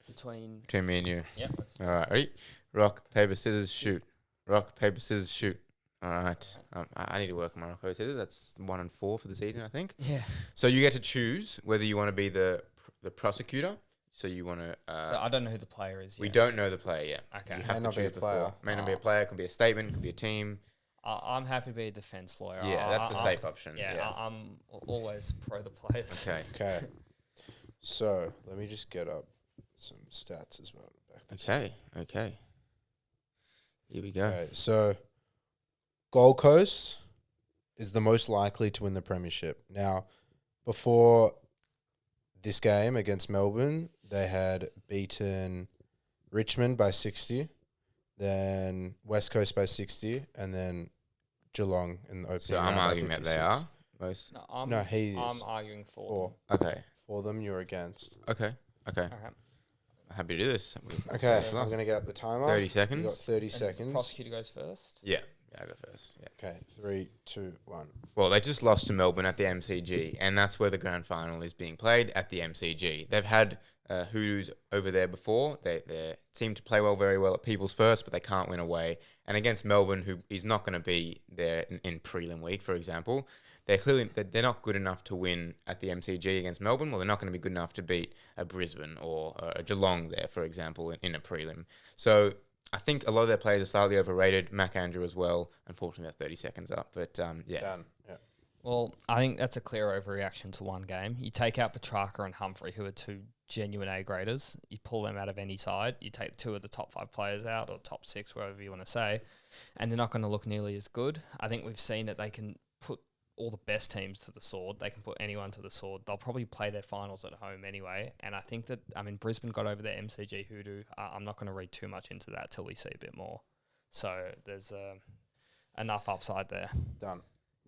Between me and you. Yep. All right, ready? Rock, paper, scissors, shoot. Rock, paper, scissors, shoot. All right. I need to work on my rock, paper, scissors. That's 1-4 for the season, I think. Yeah. So you get to choose whether you want to be the prosecutor. So you want to... I don't know who the player is yet. We don't know the player yet. Okay. You have May to not be choose a player. May not be a player. Could be a statement. Could be a team. I'm happy to be a defence lawyer. Yeah, that's the safe option. Yeah, I'm always pro the players. Okay. So let me just get up some stats as well. Okay. Here we go. Okay, so Gold Coast is the most likely to win the premiership. Now, before this game against Melbourne, they had beaten Richmond by 60, then West Coast by 60, and then Geelong in the opening. So I'm arguing that they are most. No, I'm arguing for Okay. For them, you're against. Okay. them. Happy to do this. Okay, Yeah. I'm going to get up the timer. 30 You got seconds. 30 And seconds. the prosecutor goes first. Yeah. Yeah, I'll go first. Yeah. Okay, 3, 2, 1. Well, they just lost to Melbourne at the MCG, and that's where the grand final is being played, at the MCG. They've had Hoodoos over there before. They seem to play very well at People's First, but they can't win away. And against Melbourne, who is not going to be there in prelim week, for example, they're not good enough to win at the MCG against Melbourne. Well, they're not going to be good enough to beat a Brisbane or a Geelong there, for example, in a prelim. So I think a lot of their players are slightly overrated. Mac Andrew as well. Unfortunately, they're 30 seconds up. But yeah. Done. Yeah. Well, I think that's a clear overreaction to one game. You take out Petrarca and Humphrey, who are two genuine A-graders. You pull them out of any side. You take 2 of the top 5 players out, or top 6, whatever you want to say, and they're not going to look nearly as good. I think we've seen that they can put all the best teams to the sword. They can put anyone to the sword. They'll probably play their finals at home anyway. And I think that, Brisbane got over their MCG hoodoo. I'm not going to read too much into that till we see a bit more. So there's enough upside there. Done.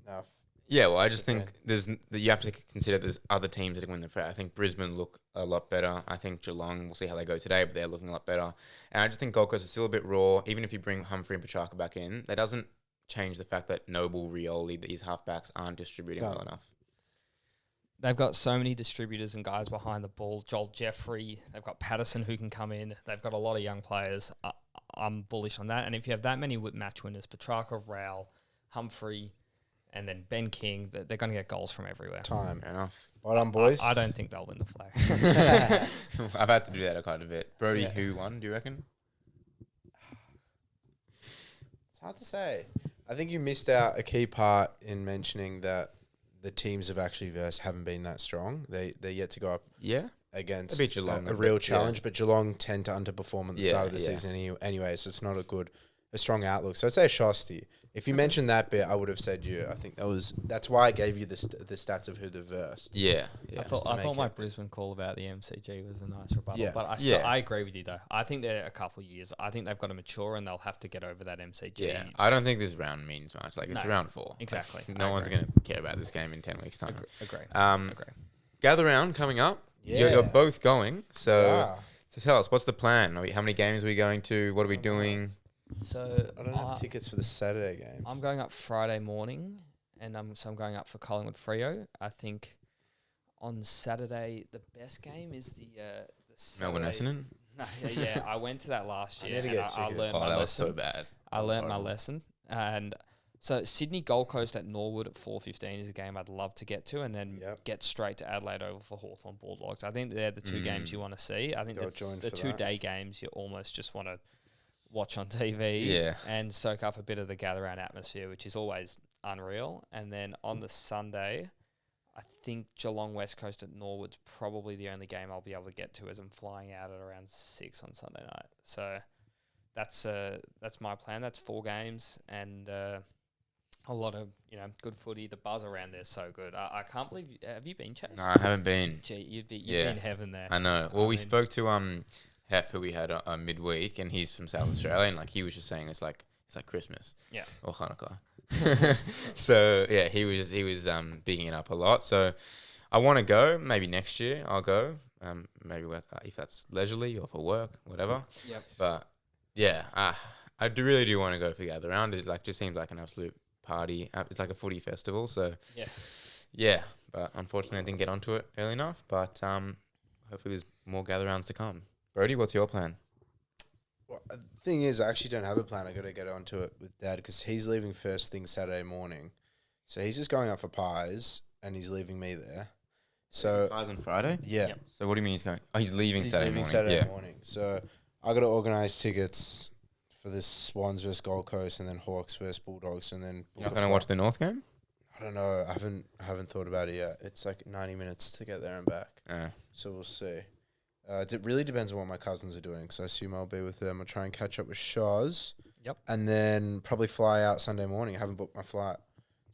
Enough. Yeah, well, I just think you have to consider there's other teams that can win the fair. I think Brisbane look a lot better. I think Geelong, we'll see how they go today, but they're looking a lot better. And I just think Gold Coast is still a bit raw. Even if you bring Humphrey and Petrarca back in, that doesn't change the fact that Noble, Rioli, these halfbacks aren't distributing well enough. They've got so many distributors and guys behind the ball. Joel Jeffrey, they've got Patterson who can come in. They've got a lot of young players. I'm bullish on that. And if you have that many match winners, Petrarca, Rowell, Humphrey, and then Ben King, they're going to get goals from everywhere. Time. Fair enough. Well done, boys. I don't think they'll win the flag. I've had to do that quite a bit. Brodie, who won, do you reckon? It's hard to say. I think you missed out a key part in mentioning that the teams have actually haven't been that strong. They're yet to go up against beat Geelong a real challenge, but Geelong tend to underperform at the start of the season anyway, so it's not a strong outlook. So I'd say Shosti. If you mentioned that bit, I would have said you. I think that's why I gave you the stats of who they've versed. Yeah. I thought my Brisbane call about the MCG was a nice rebuttal, but I agree with you though. I think they're a couple of years. I think they've got to mature and they'll have to get over that MCG. Yeah, I don't think this round means much. Like it's round 4. Exactly. Like, no one's going to care about this game in 10 weeks' time. Agree. Gather round coming up. Yeah. You're both going. So tell us, what's the plan? How many games are we going to? What are we doing? So I don't have tickets for the Saturday games. I'm going up Friday morning, and I'm going up for Collingwood Freo. I think on Saturday the best game is the Melbourne Essendon. No, yeah. I went to that last year. I learned my lesson. That was so bad. I learned my lesson, and so Sydney Gold Coast at Norwood at 4:15 is a game I'd love to get to, and then get straight to Adelaide over for Hawthorn Bulldogs. I think they're the 2 games you want to see. I think the 2 day games you almost just want to watch on TV and soak up a bit of the gather-round atmosphere, which is always unreal. And then on the Sunday, I think Geelong West Coast at Norwood's probably the only game I'll be able to get to as I'm flying out at around 6 on Sunday night. So that's my plan. That's 4 games and a lot of good footy. The buzz around there's so good. I can't believe. Have you been, Chase? No, I haven't been. Gee, you've been in heaven there. I know. Well, we spoke to Hef, who we had midweek, and he's from South Australia, and he was just saying it's like Christmas, or Hanukkah. So he was bigging it up a lot. So I want to go. Maybe next year I'll go. Maybe if that's leisurely or for work, whatever. Yep. But I really do want to go for Gather Round. It just seems like an absolute party. It's like a footy festival. So But unfortunately I didn't get onto it early enough. But hopefully there's more Gather Rounds to come. Brodie, what's your plan? Well, the thing is, I actually don't have a plan. I got to get onto it with Dad because he's leaving first thing Saturday morning. So he's just going up for pies and he's leaving me there. So pies on Friday? Yeah. Yep. So what do you mean he's going? Oh, he's leaving Saturday morning. So I got to organise tickets for this Swans versus Gold Coast and then Hawks versus Bulldogs and then. You're not going to watch the North game? I don't know. I haven't thought about it yet. It's like 90 minutes to get there and back. So we'll see. It really depends on what my cousins are doing because I assume I'll be with them. I'll try and catch up with Shoz. Yep. And then probably fly out Sunday morning. I haven't booked my flight.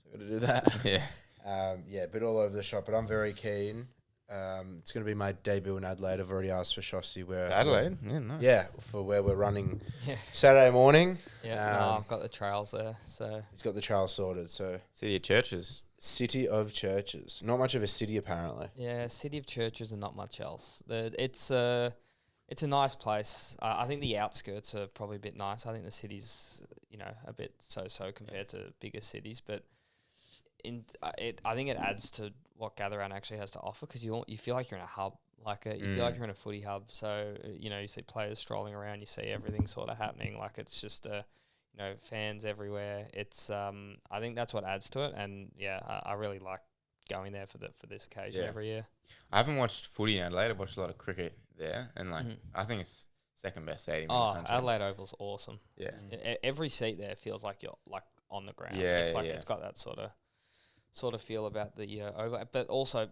So I've got to do that. A bit all over the shop, but I'm very keen. It's going to be my debut in Adelaide. I've already asked for Shosti where... Adelaide? Yeah, nice. Yeah, for where we're running Saturday morning. Yeah, I've got the trails there. So he's got the trail sorted. So City of Churches. City of Churches. Not much of a city, apparently. Yeah, City of Churches and not much else. It's a nice place. I think the outskirts are probably a bit nice. I think the city's, a bit so compared to bigger cities, but I think it adds to what Gather Round actually has to offer, because you feel like you're in a hub, you feel like you're in a footy hub. So you see players strolling around, you see everything sort of happening. Like it's just fans everywhere. It's I think that's what adds to it, and I really like going there for this occasion every year. I haven't watched footy in Adelaide. I've watched a lot of cricket there, and I think it's second best stadium in the country. Adelaide Oval's awesome. Yeah. Every seat there feels like you're like on the ground. Yeah, it's like it's got that sort of feel about the oval, but also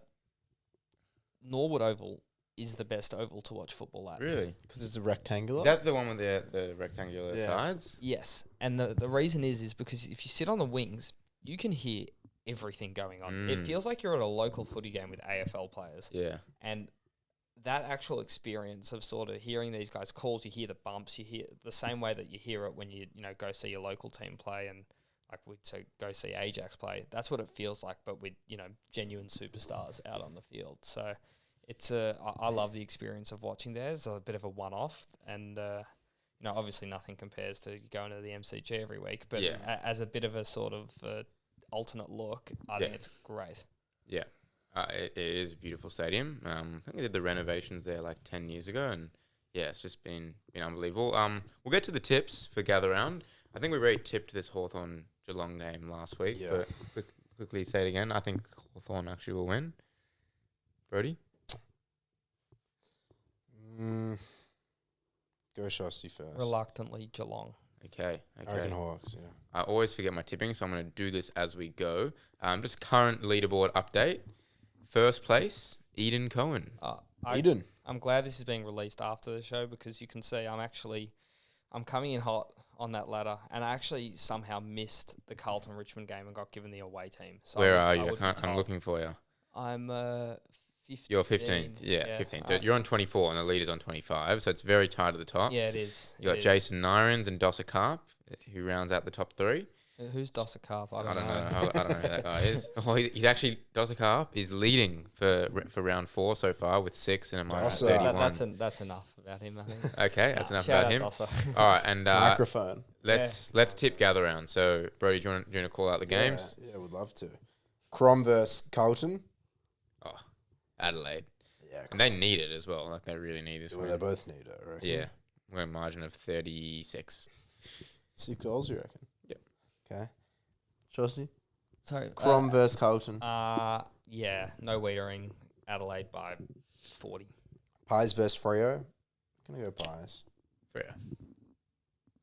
Norwood Oval is the best oval to watch football at. Really? Because it's a rectangular. Is that the one with the rectangular sides? Yes, and the reason is because if you sit on the wings, you can hear everything going on. It feels like you're at a local footy game with AFL players. Yeah. And that actual experience of sort of hearing these guys' calls, you hear the bumps, you hear the same way that you hear it when you go see your local team play, and like we'd say go see Ajax play. That's what it feels like, but with genuine superstars out on the field. So it's I love the experience of watching there. It's a bit of a one-off, and obviously nothing compares to going to the MCG every week. But as a bit of a sort of alternate look, I think it's great. Yeah. It is a beautiful stadium. I think they did the renovations there like 10 years ago, and it's just been unbelievable. We'll get to the tips for Gather Round. I think we already tipped this Hawthorn Geelong game last week, but quickly say it again. I think Hawthorn actually will win. Brodie? Go Shosti first. Reluctantly Geelong. Okay. I reckon Hawks, yeah. I always forget my tipping, so I'm going to do this as we go. Just current leaderboard update. First place, Eden Cohen. Eden. I'm glad this is being released after the show, because you can see I'm coming in hot on that ladder, and I actually somehow missed the Carlton Richmond game and got given the away team. So Where are you? I'm looking for you. I'm 15. You're 15th. Yeah, 15th. So you're on 24 and the leader's on 25, so it's very tight at the top. Yeah, it is. You got Jason Nyrens and Dossa Karp, who rounds out the top three. Who's Dossa Karp? I don't know. I don't know who that guy is. Oh, he's actually, Dossa Karp is leading for round 4 so far with 6 and a minus 31. That's enough about him, I think. Okay, that's enough about him. Dossa. All right, and microphone. Let's tip Gather Round. So, Brodie, do you want to call out the games? Yeah, would love to. Crom versus Carlton. Oh, Adelaide. Yeah, and they need it as well. Like, they really need this one. They both need it, I reckon. Yeah. We're a margin of 36. 6 goals, you reckon? Yep. Okay. Shosti? Sorry. Crom versus Carlton. Yeah, no Wiedering. Adelaide by 40. Pies versus Freo. I'm going to go Pies. Freo.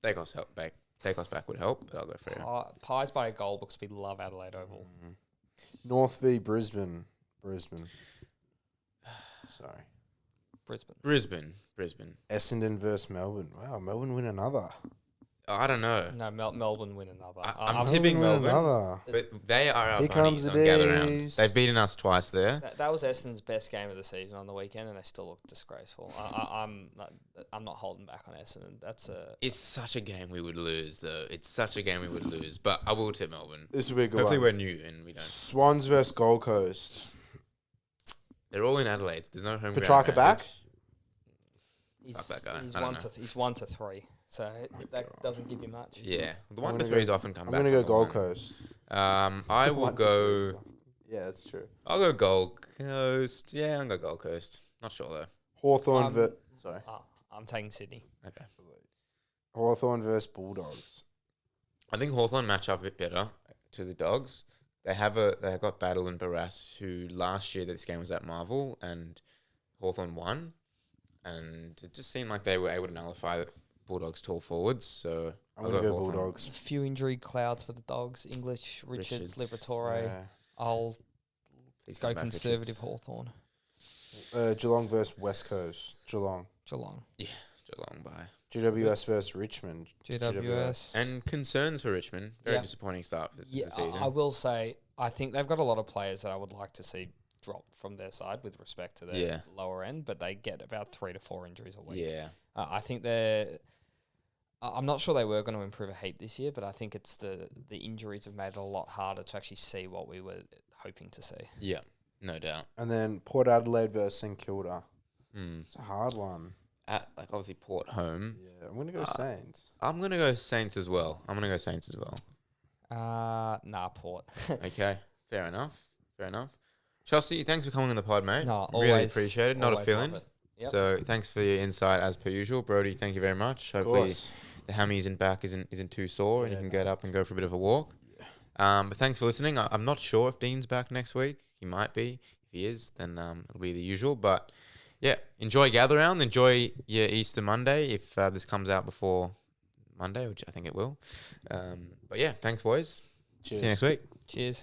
Daicos back would help, but I'll go Freo. Pies by a goal because we love Adelaide Oval. North v Brisbane. Sorry. Brisbane. Essendon versus Melbourne. Wow, Melbourne win another. I don't know. No, Melbourne win another. I'm tipping Melbourne, but they are our Here bunnies comes on the Gather Round. Dees. They've beaten us twice there. That was Essendon's best game of the season on the weekend, and they still look disgraceful. I'm not holding back on Essendon. It's such a game we would lose, though. But I will tip Melbourne. This will be a good Hopefully one. we're new and we don't. Swans versus Gold Coast. They're all in Adelaide. There's no home Petrarca ground back? Fuck that guy. He's 1 to 3, so that doesn't give you much. Yeah, the 1 to 3s often come back. I'm going to go Gold Coast. I will go. Yeah, that's true. I'll go Gold Coast. Yeah, I'll go Gold Coast. Not sure though. Hawthorn Sorry. I'm taking Sydney. Okay. Hawthorn versus Bulldogs. I think Hawthorn match up a bit better to the Dogs. They've got Battle and Barras, who last year this game was at Marvel and Hawthorn won, and it just seemed like they were able to nullify the Bulldogs' tall forwards. So I'm going to go Bulldogs. A few injury clouds for the Dogs. English, Richards. Liberatore. Yeah. I'll go conservative Hawthorn. Geelong versus West Coast. Geelong. Yeah, Geelong by. GWS versus Richmond. GWS. And concerns for Richmond. Very disappointing start for the season. I will say, I think they've got a lot of players that I would like to see drop from their side with respect to their lower end, but they get about 3 to 4 injuries a week. Yeah. I think I'm not sure they were going to improve a heap this year, but I think it's the injuries have made it a lot harder to actually see what we were hoping to see. Yeah, no doubt. And then Port Adelaide versus St Kilda. It's a hard one. at like obviously Port home. Yeah, I'm gonna go Saints. I'm gonna go Saints as well. Nah, Port. Okay, fair enough. Shosti, thanks for coming on the pod, mate. No, really always appreciate it. Not a always feeling. love it. Yep. So thanks for your insight as per usual, Brodie. Thank you very much. Hopefully course. the hammies and back isn't too sore and you Yeah, can no. get up and go for a bit of a walk. But thanks for listening. I'm not sure if Dean's back next week. He might be. If he is, then it'll be the usual. But yeah, enjoy Gather Round. Enjoy your Easter Monday if this comes out before Monday, which I think it will. But yeah, thanks, boys. Cheers. See you next week. Cheers.